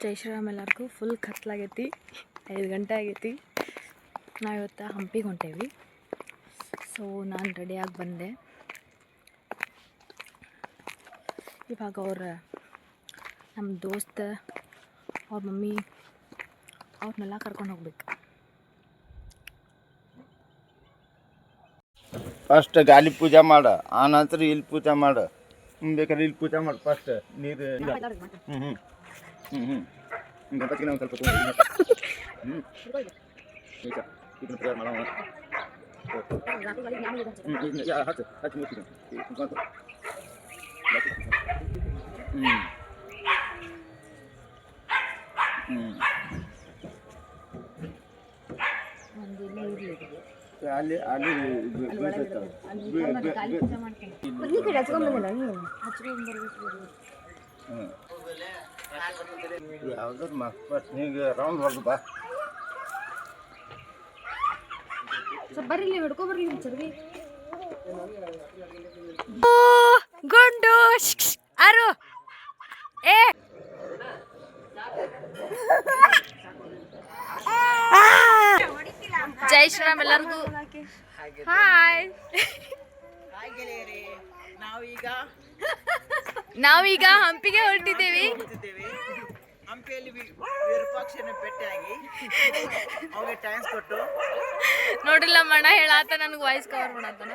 ಜೈ ಶ್ರೀರಾಮ್ ಎಲ್ಲರಿಗೂ. ಫುಲ್ ಕತ್ಲಾಗೈತಿ, 5 ಗಂಟೆ ಆಗೈತಿ. ನಾವು ಇವತ್ತು ಹಂಪಿಗೆ ಹೊಂಟೇವಿ. ಸೊ ನಾನು ರೆಡಿಯಾಗಿ ಬಂದೆ. ಇವಾಗ ನಮ್ಮ ದೋಸ್ತ ಅವ್ರ ಮಮ್ಮಿ ಅವ್ರನ್ನೆಲ್ಲ ಕರ್ಕೊಂಡು ಹೋಗ್ಬೇಕು. ಫಸ್ಟ್ ಗಾಲಿ ಪೂಜೆ ಮಾಡ, ಆ ನಂತರ ಇಲ್ಲಿ ಪೂಜೆ ಮಾಡ. ಬೇಕಾದ್ರೆ ಇಲ್ಲಿ ಪೂಜೆ ಮಾಡು. ಫಸ್ಟ್ ನೀರು ಗಣಪತಿಗೆ ನಾವು ಸ್ವಲ್ಪ ಅಲ್ಲಿ ಅಲ್ಲಿ ಯಾವ್ದಾರು ಮಸ್ತ್ ಹಿಂಗೆ ರೌಂಡ್ ಹೊಡೆದು ಬಾ. ಬರ್ರಿ ಹಿಡ್ಕೊ ಬರ್ರಿ ಚರ್ವಿ ಗುಂಡು ಅರು ಏ ಜೈ ಶ್ರೀರಾಮ್ ಎಲ್ಲರಿಗೂ. ಹಾಯ್. ನಾವೀಗ ಹಂಪಿಗೆ ಹೊರಟಿದ್ದೇವೆ. ಹಂಪಿಯಲ್ಲಿ ವಿರೂಪಾಕ್ಷನ ಭೇಟಿಯಾಗಿ ಅವ್ರಿಗೆ ಥ್ಯಾಂಕ್ಸ್ ಕೊಟ್ಟು ನೋಡಿಲ್ಲ ಮಣ ಹೇಳಾತ, ನನಗೆ ವಾಯ್ಸ್ ಕವರ್ ಮಾಡತ್ತಾನ.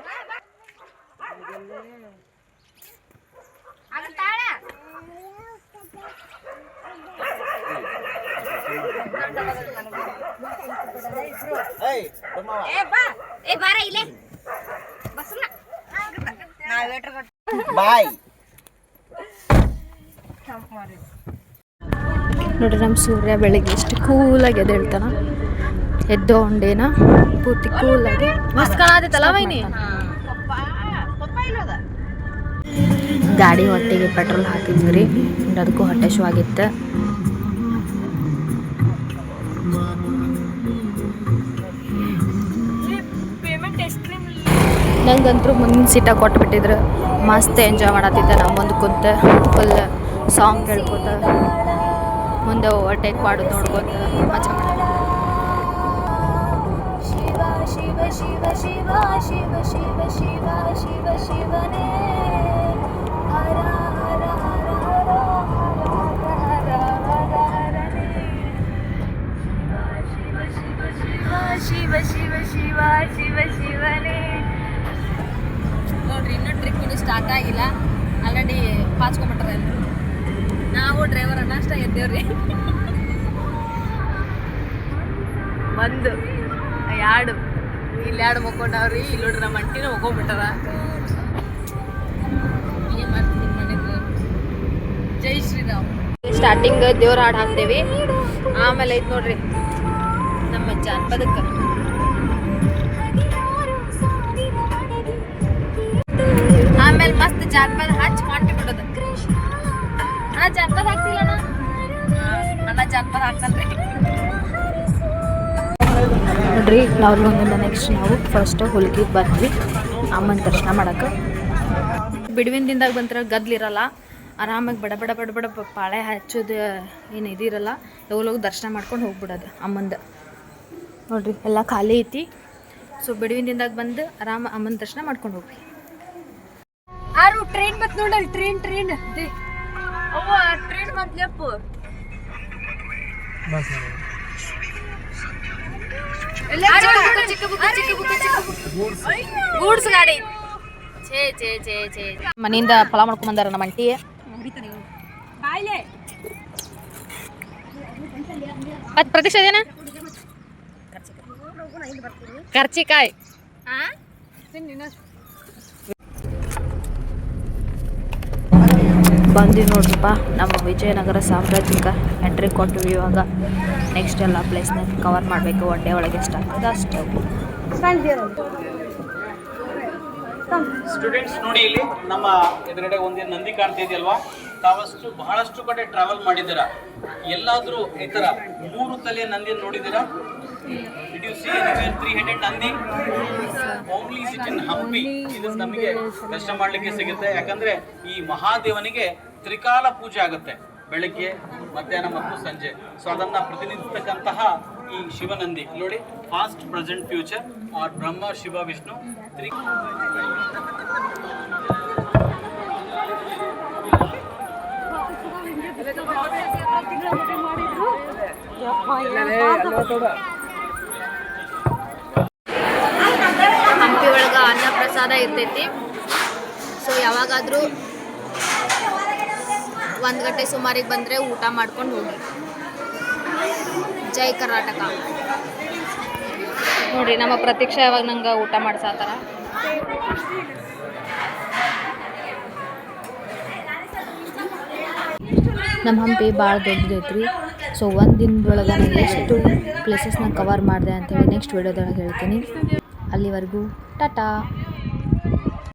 ಬಾಯ್ ನೋಡ್ರಿ ನಮ್ಮ ಸೂರ್ಯ ಬೆಳಿಗ್ಗೆ ಎಷ್ಟು ಕೂಲಾಗಿ ಎದ್ದೇಳ್ತಾನ. ಎದ್ದೊಂಡೇನ ಪೂರ್ತಿ ಕೂಲಾಗಿ ಮಸ್ತ್ ಕಾಣತೈತಲ್ಲ ವೈನಿ. ಗಾಡಿ ಹೊಟ್ಟೆಗೆ ಪೆಟ್ರೋಲ್ ಹಾಕಿದ್ವಿ ರೀ, ಅದಕ್ಕೂ ಹೊಟ್ಟೆ ಶೂ ಆಗಿತ್ತು. ನಂಗಂತೂ ಮುಂದಿನ ಸೀಟಾಗ ಕೊಟ್ಬಿಟ್ಟಿದ್ರು. ಮಸ್ತ್ ಎಂಜಾಯ್ ಮಾಡತ್ತಿದ್ದೆ. ನಾವು ಮುಂದೆ ಕುಂತ ಫುಲ್ ಸಾಂಗ್ ಕೇಳ್ಕೊತ ಮುಂದೆ ಓವರ್ಟೇಕ್ ಮಾಡೋದು ನೋಡ್ಕೊತ ಮಜಾ ಮಾಡೋದು. ಶಿವ ಶಿವ ಶಿವ ಶಿವ ಶಿವ ಶಿವ ಶಿವ ಶಿವ ಶಿವನೇ ಹರ ಹರ ಹರ ಹರ ಹರ ಹರ ಹರನೇ ಶಿವ ಶಿವ ಶಿವ ಶಿವ ಶಿವ ಶಿವ ಶಿವ ಶಿವನೇ. ನೋಡ್ರಿ, ಇನ್ನೂ ಟ್ರಿಪ್ ಇನ್ನೂ ಸ್ಟಾರ್ಟ್ ಆಗಿಲ್ಲ, ಆಲ್ರೆಡಿ ಪಾಚ್ಕೊಂಬಿಟ್ರೆ ಎಲ್ಲರೂ. ನಾವು ಡ್ರೈವರ್ ಅಷ್ಟ ಎದ್ದೇವ್ರಿ. ಒಂದು ಎರಡು ಇಲ್ಲಿ ಎರಡು ಮಕ್ಕೊಂಡವ್ರಿ. ಇಲ್ಲಿ ನೋಡ್ರಿ ನಮ್ಮ ಅಂಟಿನ ಹೋಗ್ಬಿಟ್ಟಾರ. ಏನ್ ಮಾಡ್ತೀನಿ ಮಾಡಿದ್ರು. ಜೈ ಶ್ರೀರಾಮ್. ಸ್ಟಾರ್ಟಿಂಗ್ ದೇವ್ರ ಹಾಡು ಹಾಕ್ತೇವಿ, ಆಮೇಲೆ ಐತ್ ನೋಡ್ರಿ ನಮ್ಮ ಜಾನಪದಕ್ಕೆ. ಆಮೇಲೆ ಮಸ್ತ್ ಜಾನಪದ ಹಚ್ಚಿ ಮಾಡ್ಬಿಡೋದು. ಅಣ್ಣ ಜಾನಪದ ಹಾಕ್ತಿಲ್ಲ ಅಣ್ಣ ಜಾನಪದ ಹಾಕ್ತಾನ್ರಿ. ನೋಡ್ರಿ, ಅವ್ರಿಗೊಂದಿಲ್ಲ. ನೆಕ್ಸ್ಟ್ ನಾವು ಫಸ್ಟ್ ಹುಲ್ಗಿಗೆ ಬಂದ್ವಿ ಅಮ್ಮನ ದರ್ಶನ ಮಾಡಕ್ಕೆ. ಬಿಡುವಿನ ದಿನದಾಗ ಬಂದ್ರೆ ಗದ್ಲಿರಲ್ಲ, ಆರಾಮಾಗಿ ಬಡ ಬಡ ಬಡ ಬಡ ಪಾಳೆ ಹಚ್ಚೋದು ಏನು ಇದಿರಲ್ಲ. ಹೋಗಿ ದರ್ಶನ ಮಾಡ್ಕೊಂಡು ಹೋಗ್ಬಿಡೋದು ಅಮ್ಮಂದು. ನೋಡ್ರಿ ಎಲ್ಲ ಖಾಲಿ ಐತಿ. ಸೊ ಬಿಡುವಿನ ದಿನದಾಗ ಬಂದು ಆರಾಮ ಅಮ್ಮನ ದರ್ಶನ ಮಾಡ್ಕೊಂಡು ಹೋಗ್ರಿ. ಆರು ಟ್ರೈನ್ ಬತ್ ನೋಡಲ್, ಟ್ರೈನ್ ಅವ್ವ ಟ್ರೈನ್ ಬಂದ್ಲಪ್ಪ. ಗೂಡ್ಸ್ ಗಾಡಿ ಮನೆಯಿಂದ ಫಲ ಮಾಡ್ಕೊಂಡ್ ಬಂದಾರ ನಮ್ಮ ಅಂಟಿ. ಮತ್ ಪ್ರತೀಕ್ಷಾ ಅದೇನ ಕರ್ಚಿಕಾಯಿ ಬಂದು ನೋಡ್ರಿಪ್ಪ. ನಮ್ಮ ವಿಜಯನಗರ ಸಾಮ್ರಾಜ್ಯಕ ಎಂಟ್ರಿ ಕೊಟ್ಟಿವಿ. ಇವಾಗ ನೆಕ್ಸ್ಟ್ ಎಲ್ಲ ಪ್ಲೇಸ್ನ ಕವರ್ ಮಾಡಬೇಕು. ಒನ್ ಡೇ ಒಳಗೆ ಎಷ್ಟಾಗ್ತದೆ ಅಷ್ಟು. ಸ್ಟೂಡೆಂಟ್ಸ್ ನೋಡಿ, ಇಲ್ಲಿ ನಮ್ಮ ಎದುರುಗಡೆ ಒಂದೇನು ನಂದಿ ಕಾಣ್ತಾ ಇದೆಯಲ್ವಾ, ತಾವಷ್ಟು ಬಹಳಷ್ಟು ಕಡೆ ಟ್ರಾವೆಲ್ ಮಾಡಿದ್ದೀರಾ. ಎಲ್ಲಾದರೂ ಈ ಥರ 3 ತಲೆಯ ನಂದಿಯನ್ನು ನೋಡಿದ್ದೀರಾ? Did you see anywhere 3-headed Nandi? Only is it in Hampi. ಇದು ನಮಗೆ ದರ್ಶನ ಮಾಡಲಿಕ್ಕೆ ಸಿಗುತ್ತೆ. ಯಾಕಂದ್ರೆ ಈ ಮಹಾದೇವನಿಗೆ ತ್ರಿಕಾಲ ಪೂಜೆ ಆಗುತ್ತೆ. ಬೆಳಗ್ಗೆ, ಮಧ್ಯಾಹ್ನ ಮತ್ತು ಸಂಜೆ. ಸೊ ಅದನ್ನು ಪ್ರತಿನಿಧಿಸ್ತಕ್ಕಂತಹ ಈ ಶಿವನಂದಿ ನೋಡಿ, ಪಾಸ್ಟ್, ಪ್ರೆಸೆಂಟ್, ಫ್ಯೂಚರ್ ಆರ್ ಬ್ರಹ್ಮ, ಶಿವ, ವಿಷ್ಣು, ತ್ರಿ. ಹಂಪಿ ಒಳಗೆ ಅನ್ನ ಪ್ರಸಾದ ಇರ್ತೈತಿ. ಸೊ ಯಾವಾಗಾದರೂ 1 ಗಂಟೆ ಸುಮಾರಿಗೆ ಬಂದರೆ ಊಟ ಮಾಡ್ಕೊಂಡು ಹೋಗಿ. ಜೈ ಕರ್ನಾಟಕ. ನೋಡಿರಿ ನಮ್ಮ ಪ್ರತೀಕ್ಷಾ ಯಾವಾಗ ನಂಗೆ ಊಟ ಮಾಡ್ಸಾತಾರ. ನಮ್ಮ ಹಂಪಿ ಭಾಳ ದೊಡ್ಡದೈತ್ರಿ. ಸೊ ಒಂದು ದಿನದೊಳಗೆ ನಾನು ಎಷ್ಟು ಪ್ಲೇಸಸ್ನ ಕವರ್ ಮಾಡಿದೆ ಅಂಥೇಳಿ ನೆಕ್ಸ್ಟ್ ವಿಡಿಯೋದೊಳಗೆ ಹೇಳ್ತೀನಿ. ಅಲ್ಲಿವರೆಗೂ ಟಾಟಾ.